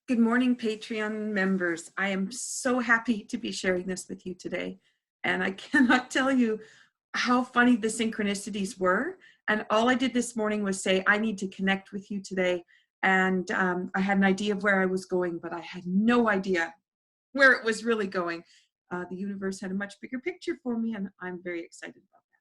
Good morning, Patreon members. I am so happy to be sharing this with you today. And I cannot tell you how funny the synchronicities were. And all I did this morning was say, I need to connect with you today. And I had an idea of where I was going, but I had no idea where it was really going. The universe had a much bigger picture for me, and I'm very excited about that.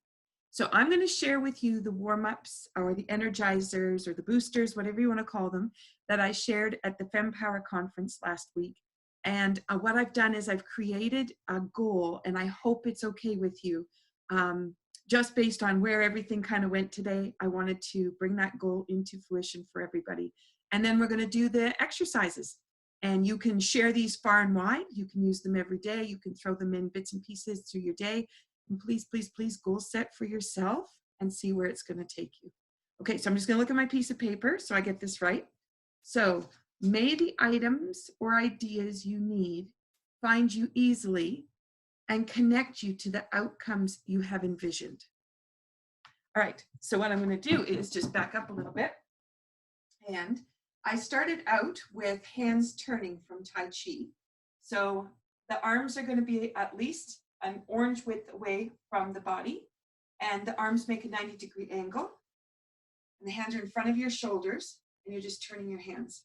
So I'm going to share with you the warm-ups or the energizers or the boosters, whatever you want to call them, that I shared at the FemPower conference last week. And what I've done is I've created a goal, and I hope it's okay with you. Just based on where everything kind of went today, I wanted to bring that goal into fruition for everybody. And then we're going to do the exercises. And you can share these far and wide. You can use them every day. You can throw them in bits and pieces through your day. And please, please, please goal set for yourself and see where it's going to take you. Okay, so I'm just going to look at my piece of paper so I get this right. So may the items or ideas you need find you easily and connect you to the outcomes you have envisioned. All right, so what I'm going to do is just back up a little bit. And I started out with hands turning from Tai Chi. So the arms are going to be at least an orange width away from the body, and the arms make a 90-degree angle, and the hands are in front of your shoulders, and you're just turning your hands.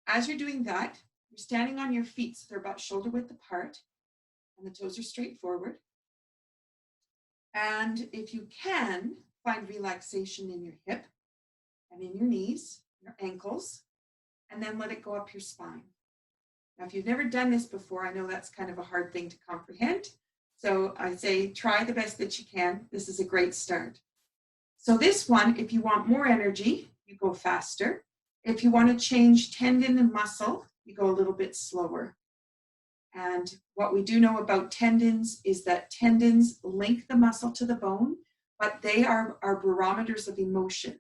As you're doing that, you're standing on your feet, so they're about shoulder width apart, and the toes are straight forward. And if you can, find relaxation in your hip and in your knees, your ankles, and then let it go up your spine. Now, if you've never done this before, I know that's kind of a hard thing to comprehend. So I say, try the best that you can. This is a great start. So this one, if you want more energy, you go faster. If you want to change tendon and muscle, you go a little bit slower. And what we do know about tendons is that tendons link the muscle to the bone, but they are barometers of emotion.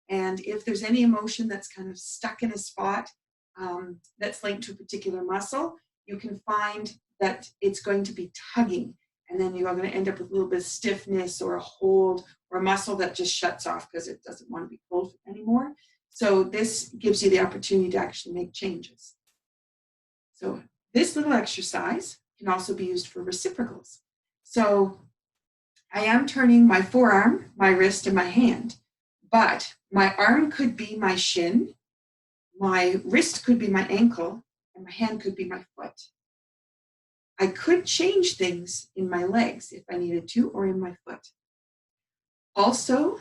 And if there's any emotion that's kind of stuck in a spot that's linked to a particular muscle, you can find that it's going to be tugging. And then you are going to end up with a little bit of stiffness or a hold or a muscle that just shuts off because it doesn't want to be pulled anymore. So this gives you the opportunity to actually make changes. So this little exercise can also be used for reciprocals. So I am turning my forearm, my wrist, and my hand, but my arm could be my shin, my wrist could be my ankle, and my hand could be my foot. I could change things in my legs if I needed to, or in my foot. Also,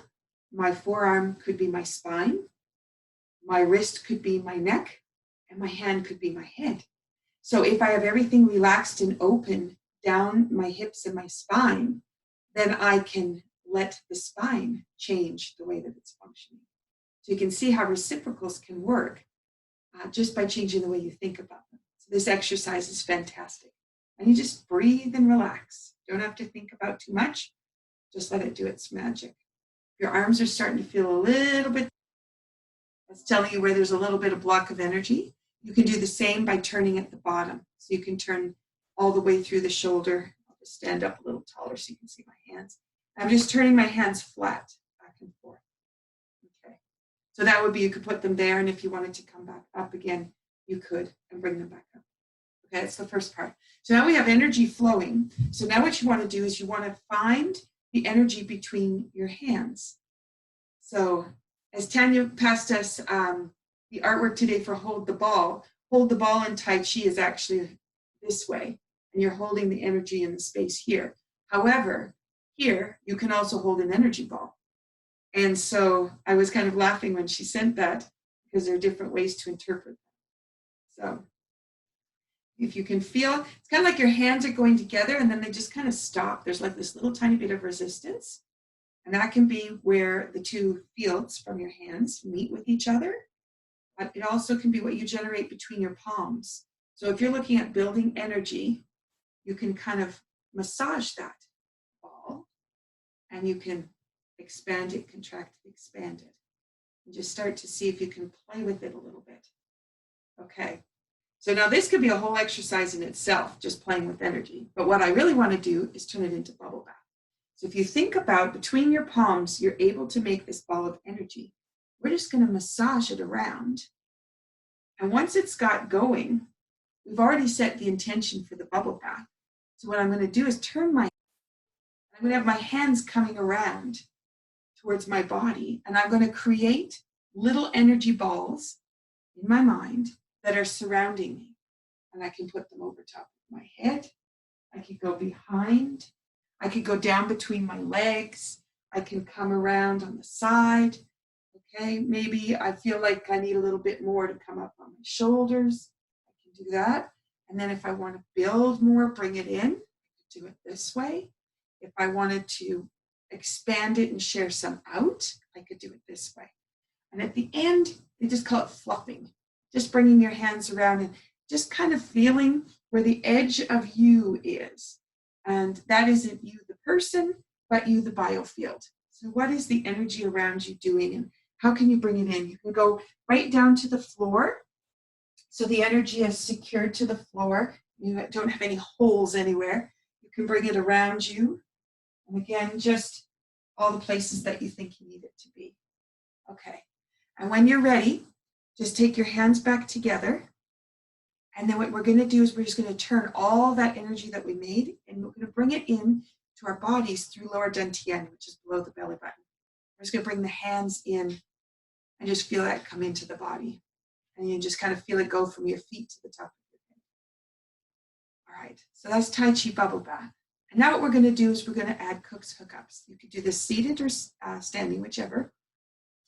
my forearm could be my spine, my wrist could be my neck, and my hand could be my head. So if I have everything relaxed and open down my hips and my spine, then I can let the spine change the way that it's functioning. So you can see how reciprocals can work just by changing the way you think about them. So this exercise is fantastic. And you just breathe and relax. You don't have to think about too much. Just let it do its magic. Your arms are starting to feel a little bit, that's telling you where there's a little bit of block of energy. You can do the same by turning at the bottom. So you can turn all the way through the shoulder. I'll just stand up a little taller so you can see my hands. I'm just turning my hands flat back and forth. Okay. So that would be, you could put them there, and if you wanted to come back up again, you could, and bring them back up. Okay, that's the first part. So now we have energy flowing. So now what you want to do is you want to find the energy between your hands. So as Tanya passed us the artwork today for hold the ball in Tai Chi is actually this way, and you're holding the energy in the space here. However, here you can also hold an energy ball. And so I was kind of laughing when she sent that because there are different ways to interpret that. So if you can feel, it's kind of like your hands are going together and then they just kind of stop. There's like this little tiny bit of resistance. And that can be where the two fields from your hands meet with each other. But it also can be what you generate between your palms. So if you're looking at building energy, you can kind of massage that ball and you can expand it, contract it, expand it. And just start to see if you can play with it a little bit. Okay. So now this could be a whole exercise in itself, just playing with energy. But what I really want to do is turn it into bubble bath. So if you think about between your palms, you're able to make this ball of energy. We're just going to massage it around And once it's got going, we've already set the intention for the bubble bath. So what I'm going to do is I'm going to have my hands coming around towards my body, and I'm going to create little energy balls in my mind that are surrounding me. And I can put them over top of my head. I could go behind. I could go down between my legs. I can come around on the side. Okay, maybe I feel like I need a little bit more to come up on my shoulders. I can do that. And then if I want to build more, bring it in, I could do it this way. If I wanted to expand it and share some out, I could do it this way. And at the end, they just call it fluffing. Just bringing your hands around and just kind of feeling where the edge of you is. And that isn't you, the person, but you, the biofield. So what is the energy around you doing, and how can you bring it in? You can go right down to the floor. So the energy is secured to the floor. You don't have any holes anywhere. You can bring it around you. And again, just all the places that you think you need it to be. Okay. And when you're ready, just take your hands back together. And then what we're going to do is we're just going to turn all that energy that we made, and we're going to bring it in to our bodies through lower dantian, which is below the belly button. We're just going to bring the hands in and just feel that come into the body. And you just kind of feel it go from your feet to the top of your head. All right, so that's Tai Chi bubble bath. And now what we're going to do is we're going to add Cook's hookups. You could do this seated or standing, whichever.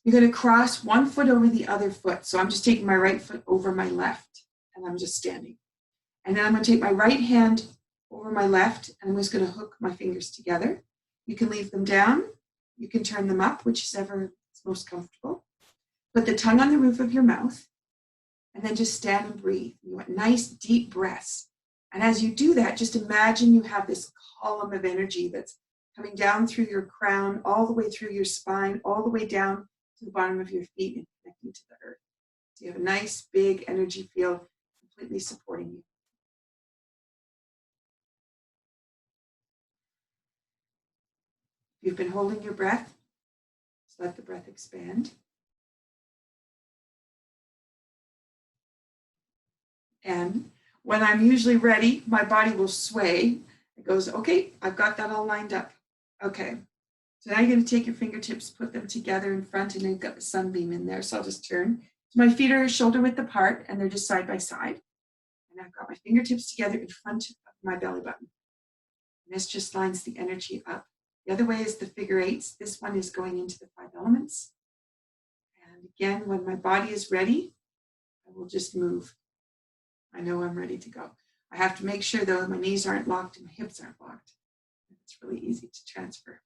You're going to cross one foot over the other foot. So I'm just taking my right foot over my left, and I'm just standing. And then I'm going to take my right hand over my left, and I'm just going to hook my fingers together. You can leave them down. You can turn them up, whichever is most comfortable. Put the tongue on the roof of your mouth, and then just stand and breathe. You want nice, deep breaths. And as you do that, just imagine you have this column of energy that's coming down through your crown, all the way through your spine, all the way down to the bottom of your feet and connecting to the earth. So you have a nice, big energy field completely supporting you. You've been holding your breath, just let the breath expand. And when I'm usually ready, my body will sway. It goes, okay, I've got that all lined up. Okay, so now you're going to take your fingertips, put them together in front, and then you've got the sunbeam in there. So I'll just turn. So my feet are shoulder width apart, and they're just side by side. And I've got my fingertips together in front of my belly button. And this just lines the energy up. The other way is the figure eights. This one is going into the 5 elements. And again, when my body is ready, I will just move. I know I'm ready to go. I have to make sure, though, my knees aren't locked and my hips aren't locked. It's really easy to transfer.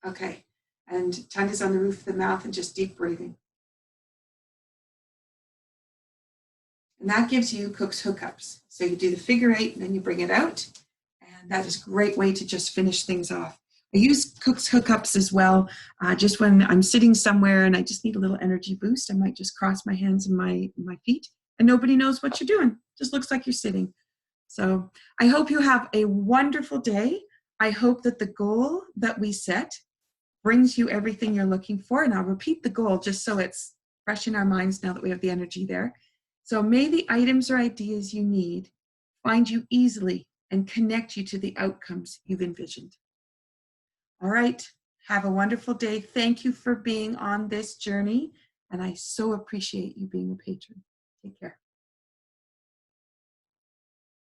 Okay, and tongue is on the roof of the mouth and just deep breathing. And that gives you Cook's hookups. So you do the figure 8 and then you bring it out. And that is a great way to just finish things off. I use Cook's hookups as well. Just when I'm sitting somewhere and I just need a little energy boost, I might just cross my hands and my feet, and nobody knows what you're doing. Just looks like you're sitting. So I hope you have a wonderful day. I hope that the goal that we set brings you everything you're looking for. And I'll repeat the goal just so it's fresh in our minds now that we have the energy there. So may the items or ideas you need find you easily and connect you to the outcomes you've envisioned. All right, have a wonderful day. Thank you for being on this journey, and I so appreciate you being a patron. Take care.